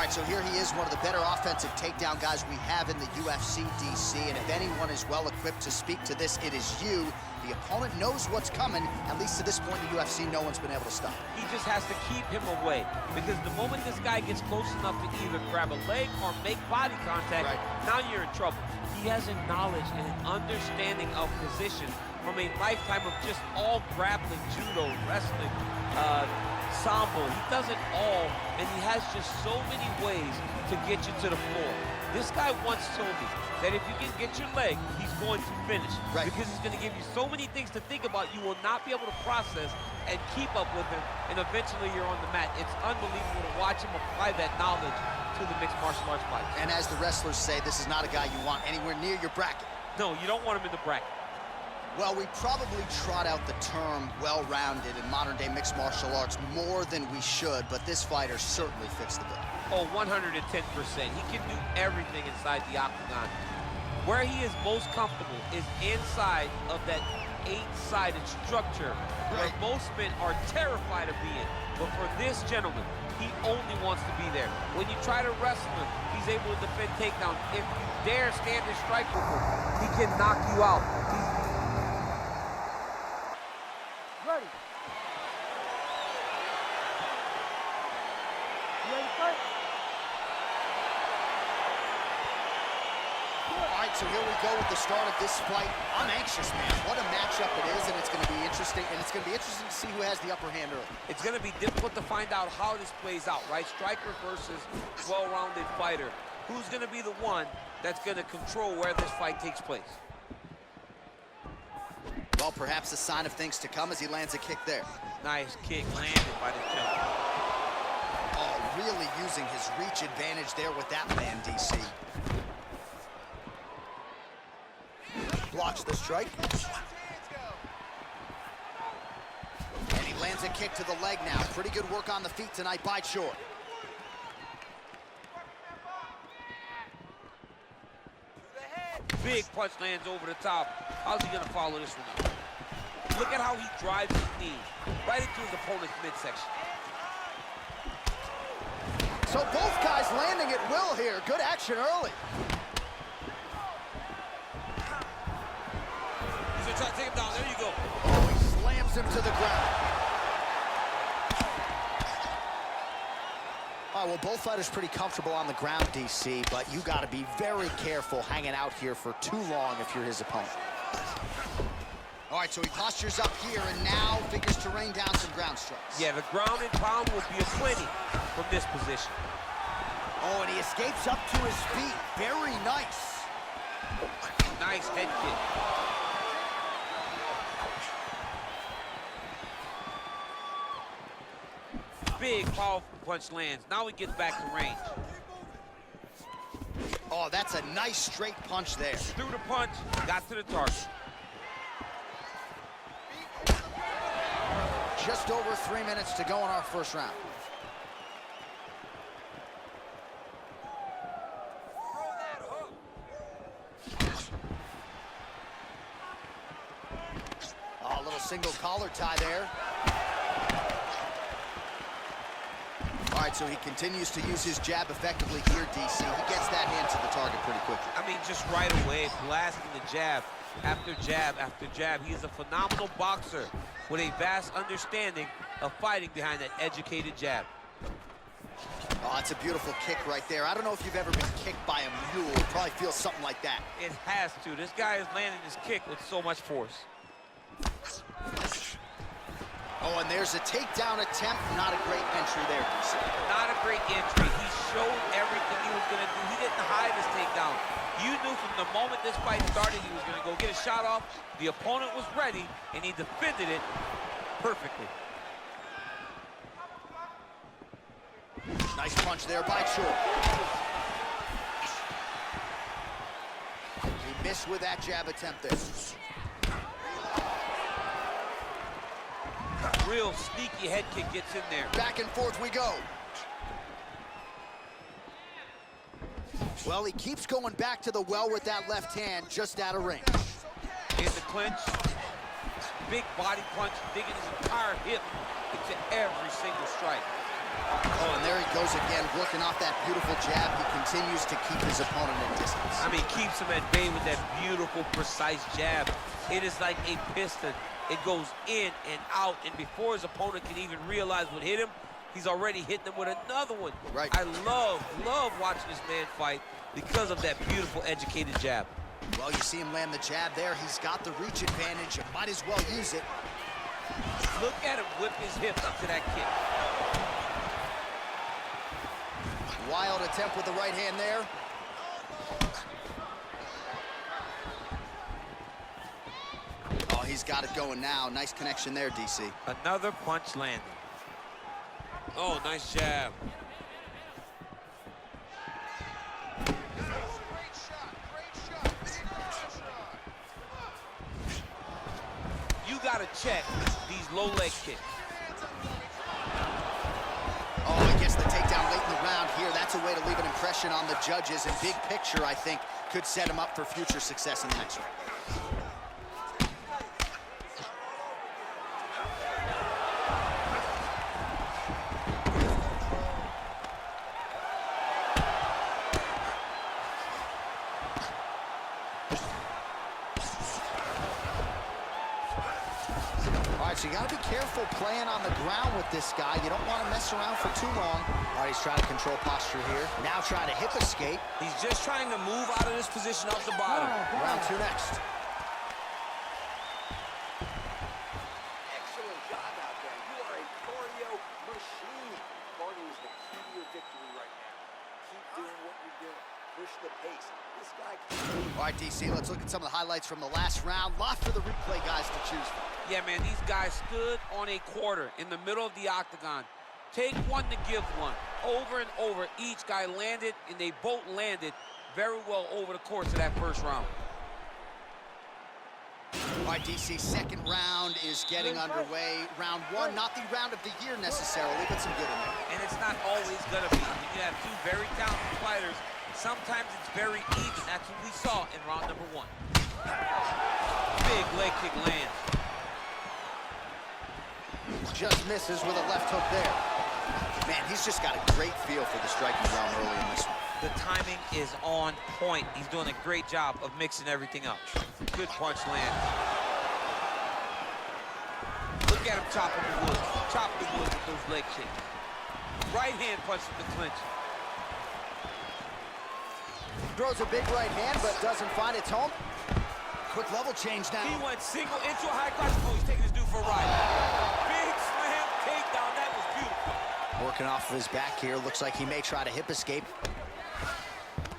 right, so here he is, one of the better offensive takedown guys we have in the UFC, DC, and if anyone is well-equipped to speak to this, it is you. The opponent knows what's coming. At least to this point in the UFC, no one's been able to stop him. He just has to keep him away, because the moment this guy gets close enough to either grab a leg or make body contact, now you're in trouble. He has a knowledge and an understanding of position from a lifetime of just all grappling, judo, wrestling, sambo. He does it all, and he has just so many ways to get you to the floor. This guy once told me that if you can get your leg, he's going to finish. Because he's going to give you so many things to think about, you will not be able to process and keep up with him, and eventually you're on the mat. It's unbelievable to watch him apply that knowledge to the mixed martial arts fight. And as the wrestlers say, this is not a guy you want anywhere near your bracket. No, you don't want him in the bracket. Well, we probably trot out the term well-rounded in modern-day mixed martial arts more than we should, but this fighter certainly fits the bill. Oh, 110%. He can do everything inside the octagon. Where he is most comfortable is inside of that 8-sided structure where most men are terrified of being. But for this gentleman, he only wants to be there. When you try to wrestle him, he's able to defend takedown. If you dare stand and strike with him, he can knock you out. Ready. You ready to fight? All right, so here we go with the start of this fight. I'm anxious, man. What a matchup it is, and it's going to be interesting. And it's going to be interesting to see who has the upper hand early. It's going to be difficult to find out how this plays out, right? Striker versus well-rounded fighter. Who's going to be the one that's going to control where this fight takes place? Well, perhaps a sign of things to come as he lands a kick there. Nice kick landed by the gentleman. Oh, really using his reach advantage there with that man, DC. Blocks the strike. And he lands a kick to the leg now. Pretty good work on the feet tonight by Choi. Big punch lands over the top. How's he gonna follow this one up? Look at how he drives his knee right into his opponent's midsection. So both guys landing at will here. Good action early. He's gonna try to take him down. There you go. Oh, he slams him to the ground. All right, well, both fighters pretty comfortable on the ground, DC, but you got to be very careful hanging out here for too long if you're his opponent. All right, so he postures up here and now figures to rain down some ground strikes. Yeah, the ground and pound will be a plenty from this position. Oh, and he escapes up to his feet. Very nice. Nice head kick. Big, powerful punch lands. Now he gets back to range. Oh, that's a nice straight punch there. Threw the punch, got to the target. Just over 3 minutes to go in our first round. Oh, a little single collar tie there. All right, so he continues to use his jab effectively here, DC. He gets that hand to the target pretty quickly. I mean, just right away, blasting the jab after jab after jab. He is a phenomenal boxer with a vast understanding of fighting behind that educated jab. Oh, that's a beautiful kick right there. I don't know if you've ever been kicked by a mule. It probably feels something like that. It has to. This guy is landing his kick with so much force. Oh, and there's a takedown attempt. Not a great entry there, DC. Not a great entry. He showed everything he was going to do. He didn't hide his takedown. You knew from the moment this fight started he was going to go get a shot off. The opponent was ready, and he defended it perfectly. Nice punch there by Choi. He missed with that jab attempt there. Real sneaky head kick gets in there. Back and forth we go. Well, he keeps going back to the well with that left hand, just out of range. In the clinch, big body punch, digging his entire hip into every single strike. Oh, and there he goes goes again, working off that beautiful jab. He continues to keep his opponent at distance. I mean, keeps him at bay with that beautiful, precise jab. It is like a piston. It goes in and out, and before his opponent can even realize what hit him, he's already hitting him with another one. Right. I love watching this man fight because of that beautiful, educated jab. Well, you see him land the jab there. He's got the reach advantage. You might as well use it. Look at him whip his hip up to that kick. Wild attempt with the right hand there. Oh, he's got it going now. Nice connection there, DC. Another punch landing. Oh, nice jab. You gotta check these low leg kicks. Oh, he gets the takedown late in the round here. That's a way to leave an impression on the judges. And big picture, I think, could set him up for future success in the next round. So you got to be careful playing on the ground with this guy. You don't want to mess around for too long. All right, he's trying to control posture here. Now trying to hip escape. He's just trying to move out of this position off the bottom. Round two next. Excellent job out there. You are a cardio machine. Cardio is the key to your victory right now. Keep doing what you're doing. Push the pace. This guy can... All right, DC, let's look at some of the highlights from the last round. Lot for the replay guys to choose from. Yeah, man, these guys stood on a quarter in the middle of the octagon. Take one to give one. Over and over, each guy landed, and they both landed very well over the course of that first round. All right, DC, second round is getting underway. Round one, not the round of the year necessarily, but some good in there. And it's not always gonna be. You have two very talented fighters. Sometimes it's very even. That's what we saw in round number one. Big leg kick lands. Just misses with a left hook there. Man, he's just got a great feel for the striking realm early in this one. The timing is on point. He's doing a great job of mixing everything up. Good punch land. Look at him chopping the wood. Chop the wood with those leg kicks. Right hand punch with the clinch. Throws a big right hand, but doesn't find its home. Quick level change now. He went single into a high cross. Oh, he's taking his dude for a ride. Big slam takedown. That was beautiful. Working off of his back here. Looks like he may try to hip escape.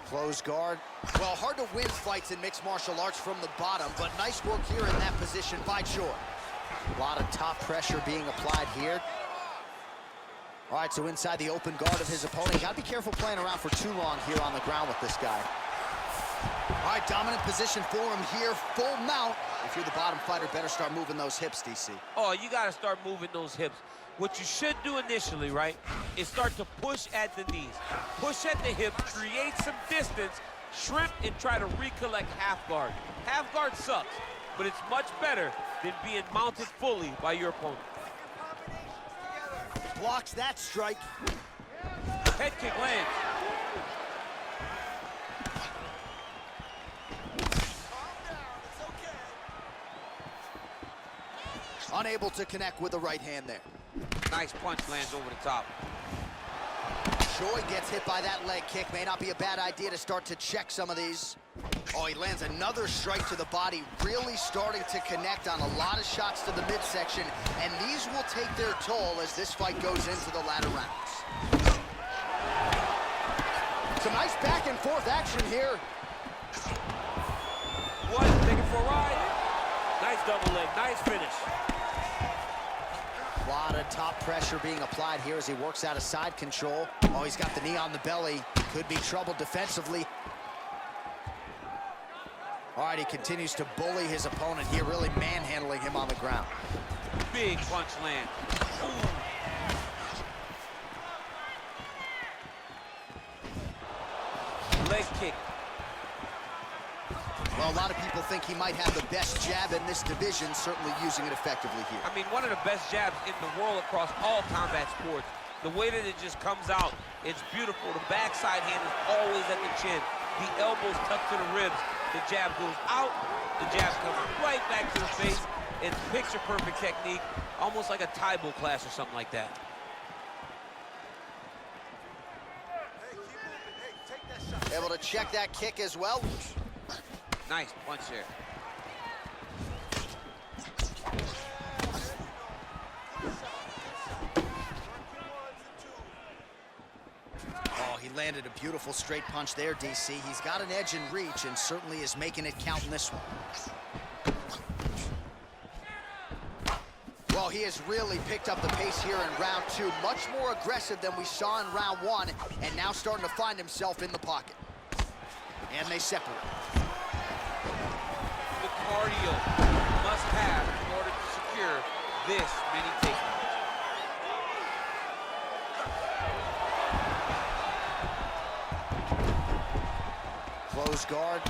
Close guard. Well, hard to win fights in mixed martial arts from the bottom, but nice work here in that position by Choi. A lot of top pressure being applied here. All right, so inside the open guard of his opponent. You gotta be careful playing around for too long here on the ground with this guy. All right, dominant position for him here, full mount. If you're the bottom fighter, better start moving those hips, DC. Oh, you gotta start moving those hips. What you should do initially, right, is start to push at the knees. Push at the hips, create some distance, shrimp, and try to recollect half guard. Half guard sucks, but it's much better than being mounted fully by your opponent. Blocks that strike. Head kick lands. Unable to connect with the right hand there. Nice punch lands over the top. Choi gets hit by that leg kick. May not be a bad idea to start to check some of these. Oh, he lands another strike to the body, really starting to connect on a lot of shots to the midsection, and these will take their toll as this fight goes into the latter rounds. Some nice back and forth action here. One, taking for a ride. Nice double leg, nice finish. A lot of top pressure being applied here as he works out of side control. Oh, he's got the knee on the belly. Could be trouble defensively. All right, he continues to bully his opponent here, really manhandling him on the ground. Big punch land. Ooh. Leg kick. Well, a lot of people think he might have the best jab in this division, certainly using it effectively here. I mean, one of the best jabs in the world across all combat sports. The way that it just comes out, it's beautiful. The backside hand is always at the chin. The elbows tucked to the ribs. The jab goes out. The jab comes right back to the face. It's picture-perfect technique, almost like a Taibo class or something like that. Able to check that kick as well. Nice punch there. Oh, he landed a beautiful straight punch there, DC. He's got an edge in reach and certainly is making it count in this one. Well, he has really picked up the pace here in round 2. Much more aggressive than we saw in round 1, and now starting to find himself in the pocket. And they separate. The cardio must have in order to secure this many takedowns. Close guard.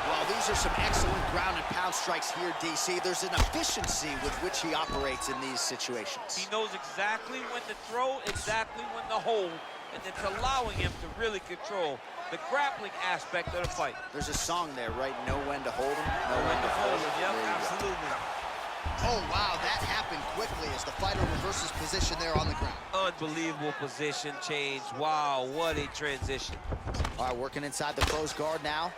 Well, these are some excellent ground and pound strikes here, DC. There's an efficiency with which he operates in these situations. He knows exactly when to throw, exactly when to hold, and it's allowing him to really control the grappling aspect of the fight. There's a song there, right? Know when to hold him, Know when to hold him, yep, There you go. absolutely. Oh, wow, that happened quickly as the fighter reverses position there on the ground. Unbelievable position change. Wow, what a transition. All right, working inside the closed guard now.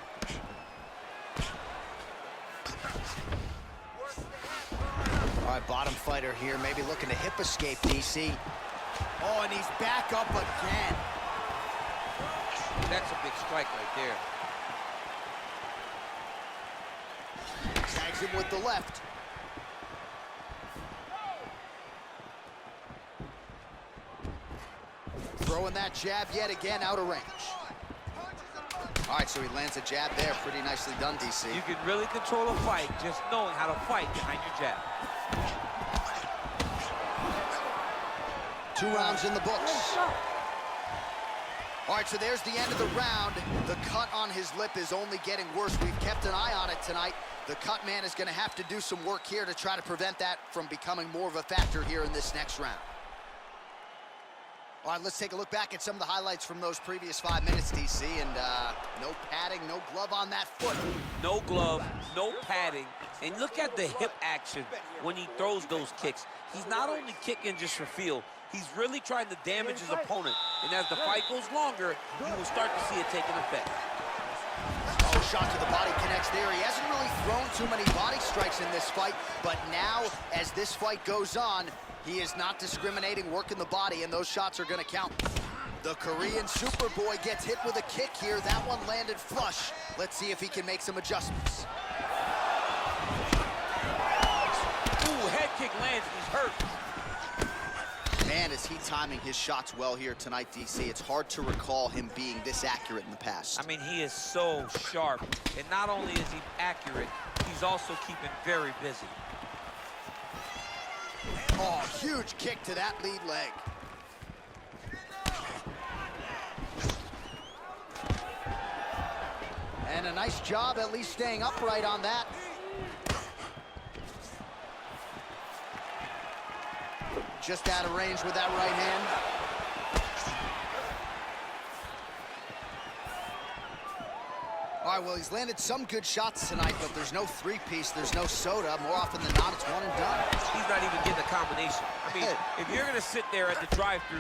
All right, bottom fighter here, maybe looking to hip escape, DC. Oh, and he's back up again. That's a big strike right there. Tags him with the left. Throwing that jab yet again out of range. All right, so he lands a jab there. Pretty nicely done, DC. You can really control a fight just knowing how to fight behind your jab. 2 rounds in the books. All right, so there's the end of the round. The cut on his lip is only getting worse. We've kept an eye on it tonight. The cut man is going to have to do some work here to try to prevent that from becoming more of a factor here in this next round. All right, let's take a look back at some of the highlights from those previous 5 minutes, DC, and no padding, no glove on that foot. No glove, no padding, and look at the hip action when he throws those kicks. He's not only kicking just for feel, he's really trying to damage his opponent, and as the fight goes longer, you will start to see it taking effect. Oh, shot to the body connects there. He hasn't really thrown too many body strikes in this fight, but now, as this fight goes on, he is not discriminating, working the body, and those shots are going to count. The Korean Superboy gets hit with a kick here. That one landed flush. Let's see if he can make some adjustments. Ooh, head kick lands, he's hurt. Man, is he timing his shots well here tonight, DC. It's hard to recall him being this accurate in the past. I mean, he is so sharp, and not only is he accurate, he's also keeping very busy. Oh, huge kick to that lead leg. And a nice job at least staying upright on that. Just out of range with that right hand. All right, well, he's landed some good shots tonight, but there's no three-piece, there's no soda. More often than not, it's one and done. He's not even getting a combination. I mean, if you're going to sit there at the drive-thru,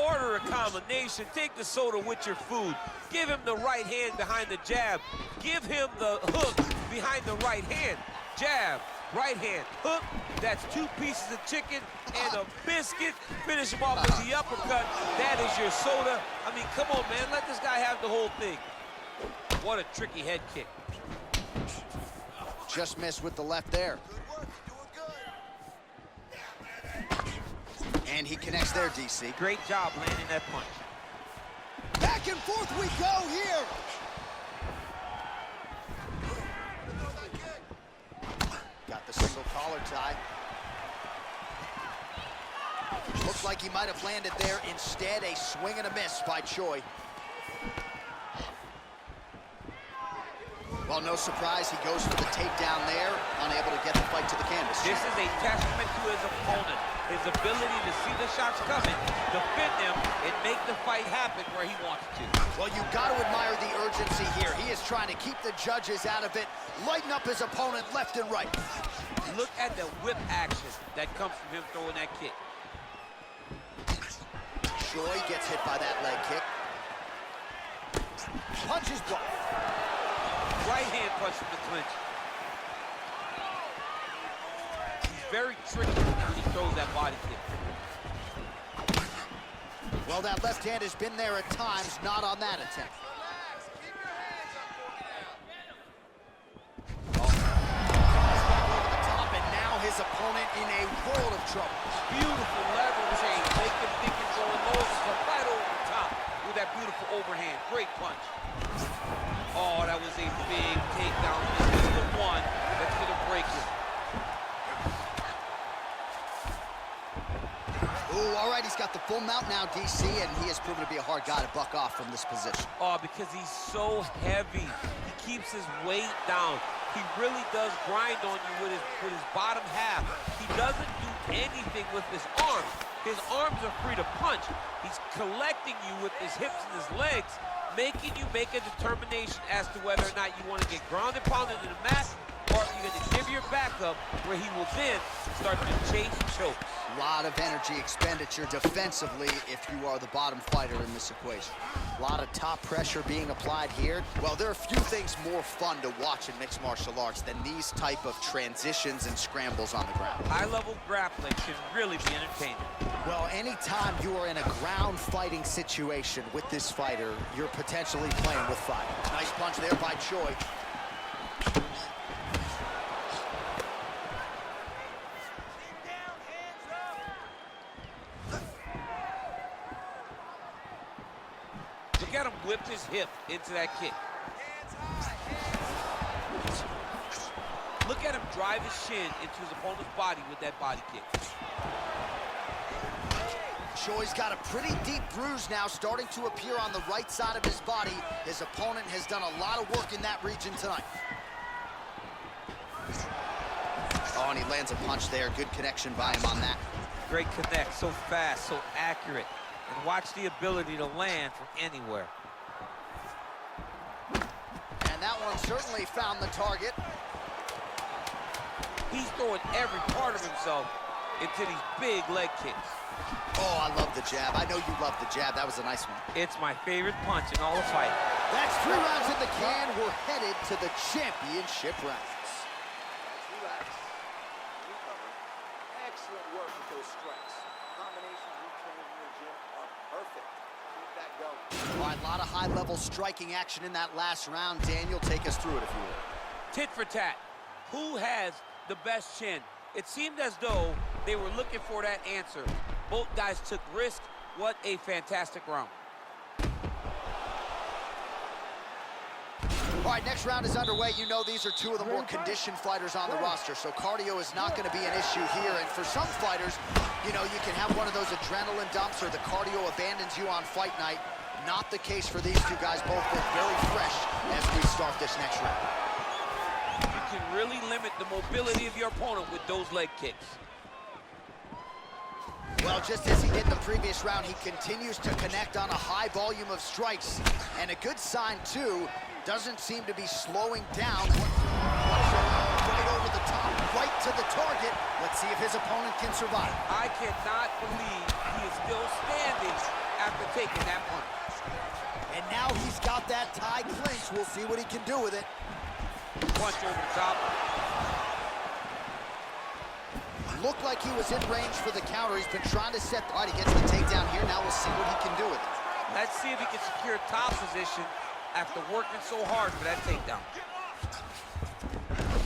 order a combination, take the soda with your food, give him the right hand behind the jab, give him the hook behind the right hand, jab, right hand, hook. That's 2 pieces of chicken and a biscuit. Finish him off with the uppercut. That is your soda. I mean, come on, man. Let this guy have the whole thing. What a tricky head kick. Just missed with the left there. And he connects there, DC. Great job landing that punch. Back and forth we go here. Got the single collar tie. Looks like he might have landed there. Instead, a swing and a miss by Choi. Well, no surprise, he goes for the takedown there, unable to get the fight to the canvas. This is a testament to his opponent. his ability to see the shots coming, defend them, and make the fight happen where he wants to. Well, you got to admire the urgency here. He is trying to keep the judges out of it, lighten up his opponent left and right. Look at the whip action that comes from him throwing that kick. Choi gets hit by that leg kick. Punches blocked. Right hand punch from the clinch. He's very tricky when he throws that body kick. Well, that left hand has been there at times, not on that attempt. His opponent in a world of trouble. Beautiful level change. Make him think he's going low, but right over the top with that beautiful overhand. Great punch. Oh, that was a big takedown. This is the one that's going to break him. Ooh, all right, he's got the full mount now, DC, and he has proven to be a hard guy to buck off from this position. Oh, because he's so heavy. He keeps his weight down. He really does grind on you with his bottom half. He doesn't do anything with his arms. His arms are free to punch. He's collecting you with his hips and his legs, making you make a determination as to whether or not you want to get ground and pounded to the mat, or you're going to give your back up, where he will then start to chase chokes. A lot of energy expenditure defensively if you are the bottom fighter in this equation. A lot of top pressure being applied here. Well, there are few things more fun to watch in mixed martial arts than these type of transitions and scrambles on the ground. High-level grappling can really be entertaining. Well, anytime you are in a ground fighting situation with this fighter, you're potentially playing with fire. Nice punch there by Choi. Look at him whip his hip into that kick. Look at him drive his shin into his opponent's body with that body kick. Choi's got a pretty deep bruise now starting to appear on the right side of his body. His opponent has done a lot of work in that region tonight. Oh, and he lands a punch there. Good connection by him on that. Great connect, so fast, so accurate. And watch the ability to land from anywhere. And that one certainly found the target. He's throwing every part of himself into these big leg kicks. Oh, I love the jab. I know you love the jab. That was a nice one. It's my favorite punch in all the fight. That's 3 rounds in the can. We're headed to the championship rounds. 2 rounds. Recover. Excellent work with those strikes. Combinations you train in the gym are perfect. Keep that going. All right, a lot of high-level striking action in that last round. Daniel, take us through it if you will. Tit for tat. Who has the best chin? It seemed as though they were looking for that answer. Both guys took risk. What a fantastic round. All right, next round is underway. You know these are 2 of the more conditioned fighters on the roster, so cardio is not going to be an issue here. And for some fighters, you know, you can have one of those adrenaline dumps or the cardio abandons you on fight night. Not the case for these 2 guys. Both look very fresh as we start this next round. You can really limit the mobility of your opponent with those leg kicks. Well, just as he did in the previous round, he continues to connect on a high volume of strikes. And a good sign, too, doesn't seem to be slowing down. Right over the top, right to the target. Let's see if his opponent can survive. I cannot believe he is still standing after taking that punch. And now he's got that tie clinch. We'll see what he can do with it. Punch over the top. Looked like he was in range for the counter. He's been trying to set. All right, he gets the takedown here. Now we'll see what he can do with it. Let's see if he can secure top position after working so hard for that takedown.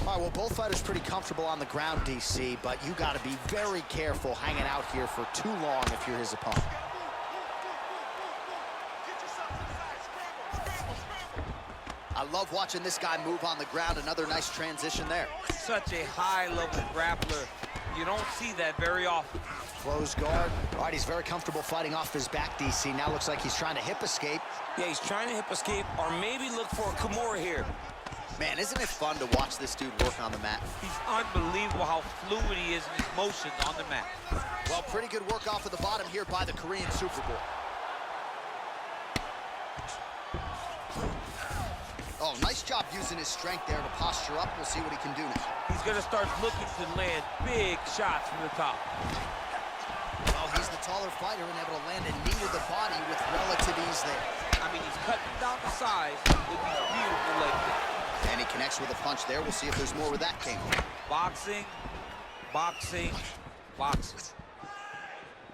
All right, well, both fighters pretty comfortable on the ground, DC, but you got to be very careful hanging out here for too long if you're his opponent. I love watching this guy move on the ground. Another nice transition there. Such a high-level grappler. You don't see that very often. Close guard. All right, he's very comfortable fighting off his back, DC. Now looks like he's trying to hip escape. Yeah, he's trying to hip escape or maybe look for a Kimura here. Man, isn't it fun to watch this dude work on the mat? He's unbelievable how fluid he is in his motions on the mat. Well, pretty good work off of the bottom here by the Korean Superboy. Oh, nice job using his strength there to posture up. We'll see what he can do now. He's going to start looking to land big shots from the top. Well, he's the taller fighter and able to land a knee to the body with relative ease there. I mean, he's cutting down the size with these beautiful leg kicks. And he connects with a punch there. We'll see if there's more where that came from. Boxing, boxing, boxing.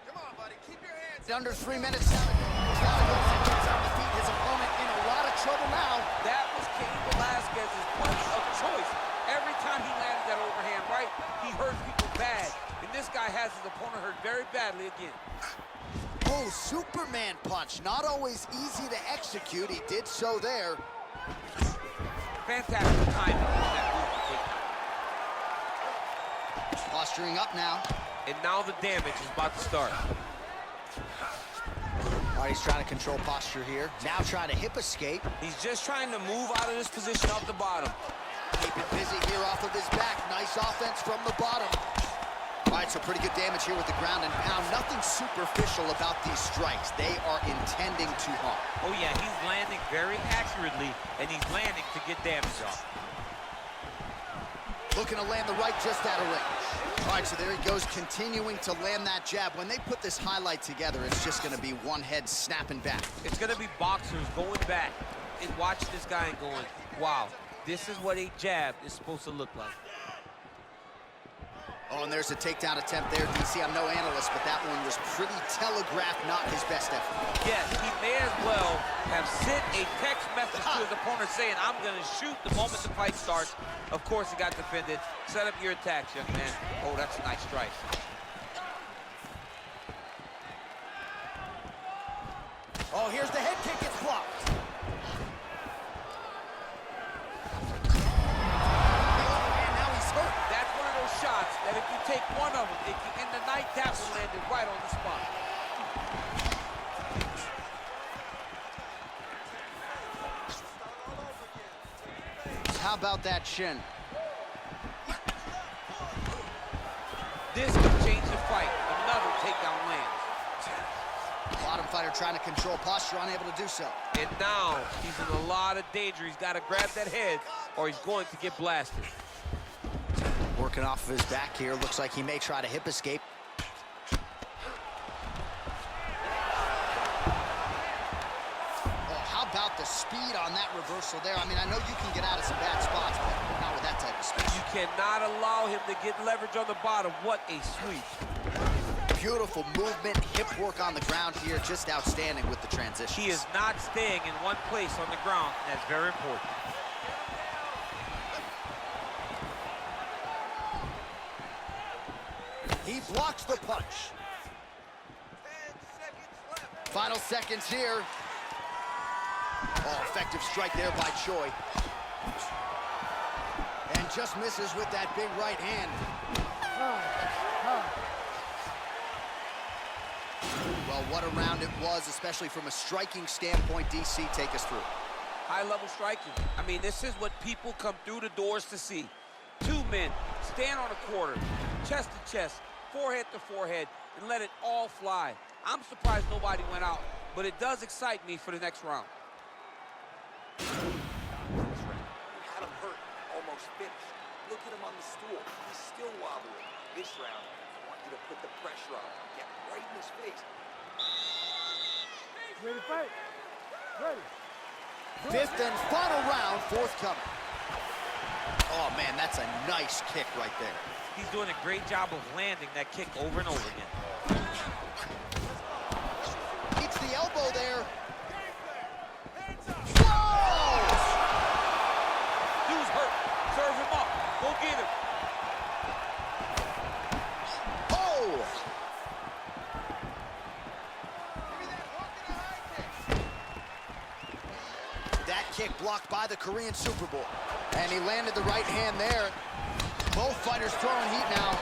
Come on, buddy. Keep your hands Under 3 minutes now. Gets on the feet. His opponent in a lot of trouble now. That was Cain Velasquez's punch of choice. Every time he landed that overhand right, he hurt people bad. And this guy has his opponent hurt very badly again. Oh, Superman punch. Not always easy to execute. He did so there. Fantastic timing on that move. Posturing up now. And now the damage is about to start. All right, he's trying to control posture here. Now trying to hip escape. He's just trying to move out of this position off the bottom. Keeping busy here off of his back. Nice offense from the bottom. All right, so pretty good damage here with the ground and pound. Nothing superficial about these strikes. They are intending to harm. Oh, yeah, he's landing very accurately, and he's landing to get damage off. Looking to land the right just out of range. All right, so there he goes, continuing to land that jab. When they put this highlight together, it's just going to be one head snapping back. It's going to be boxers going back and watching this guy and going, wow, this is what a jab is supposed to look like. Oh, and there's a takedown attempt there, DC. I'm no analyst, but that one was pretty telegraphed, not his best effort. Yes, he may as well have sent a text message to his opponent saying, I'm going to shoot the moment the fight starts. Of course, he got defended. Set up your attacks, young man. Oh, that's a nice strike. Oh, here's the head kick. It's blocked. Shots that if you take one of them, it can end the night. That one landed right on the spot. How about that shin? This could change the fight. Another takedown lands. Bottom fighter trying to control posture, unable to do so. And now he's in a lot of danger. He's got to grab that head or he's going to get blasted. Working off of his back here. Looks like he may try to hip escape. Oh, how about the speed on that reversal there? I mean, I know you can get out of some bad spots, but not with that type of speed. You cannot allow him to get leverage on the bottom. What a sweep. Beautiful movement, hip work on the ground here. Just outstanding with the transition. He is not staying in one place on the ground, and that's very important. He blocks the punch. 10 seconds left. Final seconds here. Oh, effective strike there by Choi. And just misses with that big right hand. Well, what a round it was, especially from a striking standpoint. DC, take us through. High-level striking. I mean, this is what people come through the doors to see. Two men stand on a quarter, chest to chest, forehead to forehead, and let it all fly. I'm surprised nobody went out, but it does excite me for the next round. Had him hurt, almost finished. Look at him on the stool. He's still wobbling. This round, I want you to put the pressure on. Get right in his face. Ready to fight? Ready. Fifth and final round, forthcoming. Oh, man, that's a nice kick right there. He's doing a great job of landing that kick over and over again. Keeps the elbow there. Whoa! Dude's hurt. Serve him up. Go get him. Oh! That kick blocked by the Korean Superboy. And he landed the right hand there. Both fighters throwing heat now.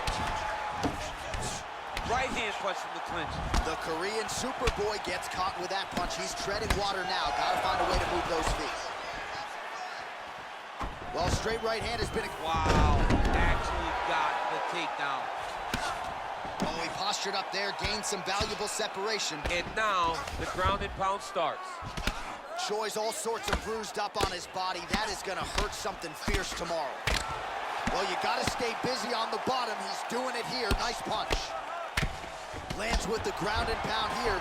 Right hand punch from the clinch. The Korean Superboy gets caught with that punch. He's treading water now. Gotta find a way to move those feet. Well, straight right hand has been a... Wow, actually got the takedown. Oh, he postured up there, gained some valuable separation. And now the ground and pound starts. Choi's all sorts of bruised up on his body. That is gonna hurt something fierce tomorrow. Well, you gotta stay busy on the bottom. He's doing it here. Nice punch. Lands with the ground and pound here.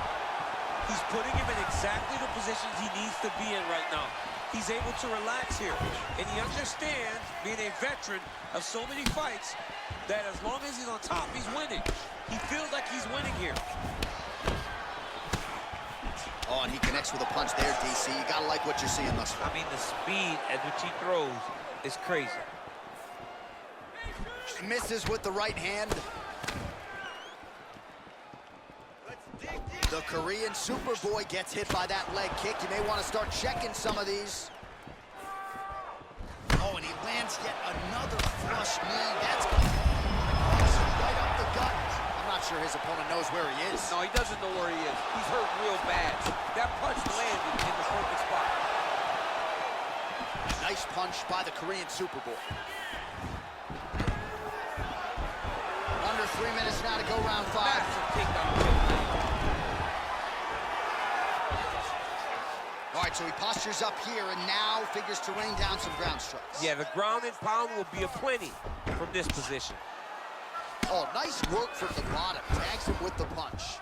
He's putting him in exactly the positions he needs to be in right now. He's able to relax here. And he understands, being a veteran of so many fights, that as long as he's on top, he's winning. He feels like he's winning here. Oh, and he connects with a punch there, DC. You gotta like what you're seeing thus far. I mean, the speed at which he throws is crazy. Misses with the right hand. The Korean Superboy gets hit by that leg kick. You may want to start checking some of these. Oh, and he lands yet another flush knee. That's right up the gut. I'm not sure his opponent knows where he is. No, he doesn't know where he is. He's hurt real bad. That punch landed in the perfect spot. Nice punch by the Korean Superboy. Under 3 minutes now to go round 5. Massive takedown. All right, so he postures up here and now figures to rain down some ground strikes. Yeah, the ground and pound will be aplenty from this position. Oh, nice work from the bottom. Tags him with the punch.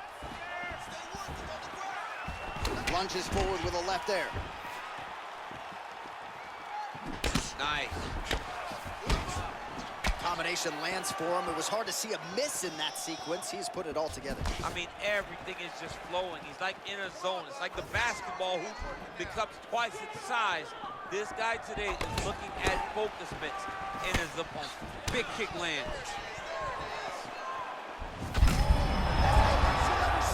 Lunges forward with a left there. Nice. Combination lands for him. It was hard to see a miss in that sequence. He's put it all together. I mean, everything is just flowing. He's like in a zone. It's like the basketball hoop becomes twice its size. This guy today is looking at focus mitts in his opponent. Big kick lands.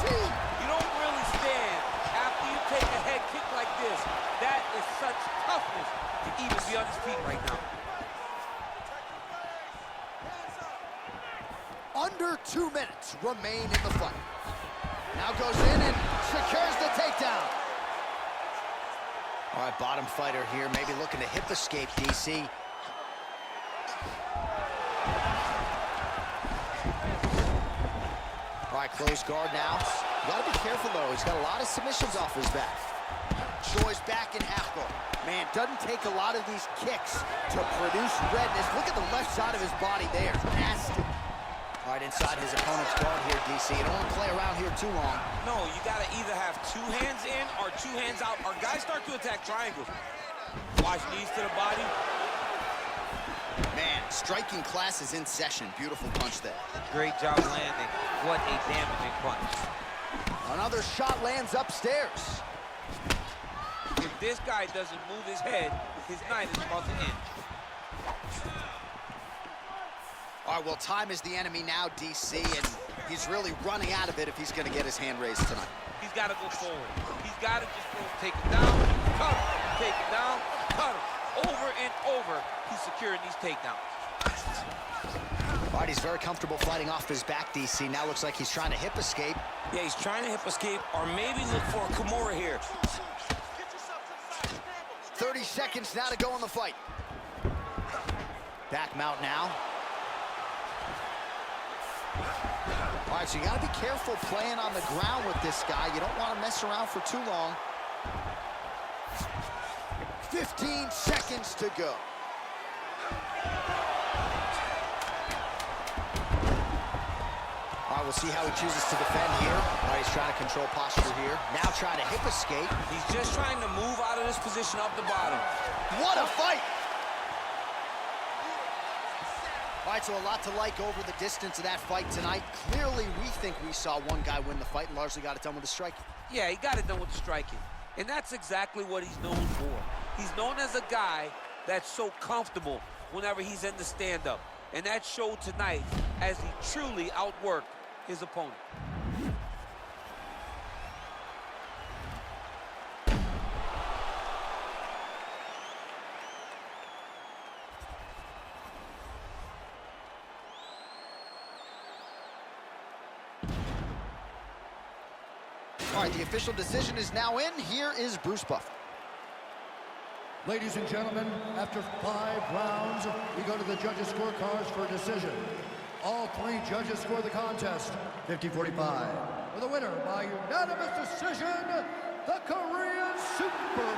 You don't really stand after you take a head kick like this. That is such toughness to even be on his feet right now. Under 2 minutes remain in the fight. Now goes in and secures the takedown. All right, bottom fighter here, maybe looking to hip escape, DC. All right, close guard now. You gotta be careful, though. He's got a lot of submissions off his back. Choi's back in half guard. Man, doesn't take a lot of these kicks to produce redness. Look at the left side of his body there. Nasty. All right, inside his opponent's guard here, DC. You don't want to play around here too long. No, you gotta either have 2 hands in or 2 hands out. Our guys start to attack triangles. Watch knees to the body. Man, striking class is in session. Beautiful punch there. Great job landing. What a damaging punch. Another shot lands upstairs. If this guy doesn't move his head, his night is about to end. All right, well, time is the enemy now, DC, and he's really running out of it if he's going to get his hand raised tonight. He's got to go forward. He's got to just go take it down, cut him, take it down, cut him. Over and over, he's securing these takedowns. All right, he's very comfortable fighting off his back, DC. Now looks like he's trying to hip escape. Yeah, he's trying to hip escape or maybe look for a Kimura here. 30 seconds now to go in the fight. Back mount now. All right, so you got to be careful playing on the ground with this guy. You don't want to mess around for too long. 15 seconds to go. All right, we'll see how he chooses to defend here. All right, he's trying to control posture here. Now trying to hip escape. He's just trying to move out of this position up the bottom. What a fight! All right, so a lot to like over the distance of that fight tonight. Clearly, we think we saw one guy win the fight and largely got it done with the striking. Yeah, he got it done with the striking. And that's exactly what he's known for. He's known as a guy that's so comfortable whenever he's in the stand-up. And that showed tonight as he truly outworked his opponent. All right, the official decision is now in. Here is Bruce Buffer. Ladies and gentlemen, after 5 rounds, we go to the judges' scorecards for a decision. All 3 judges score the contest 50-45. For the winner by unanimous decision, the Korean Super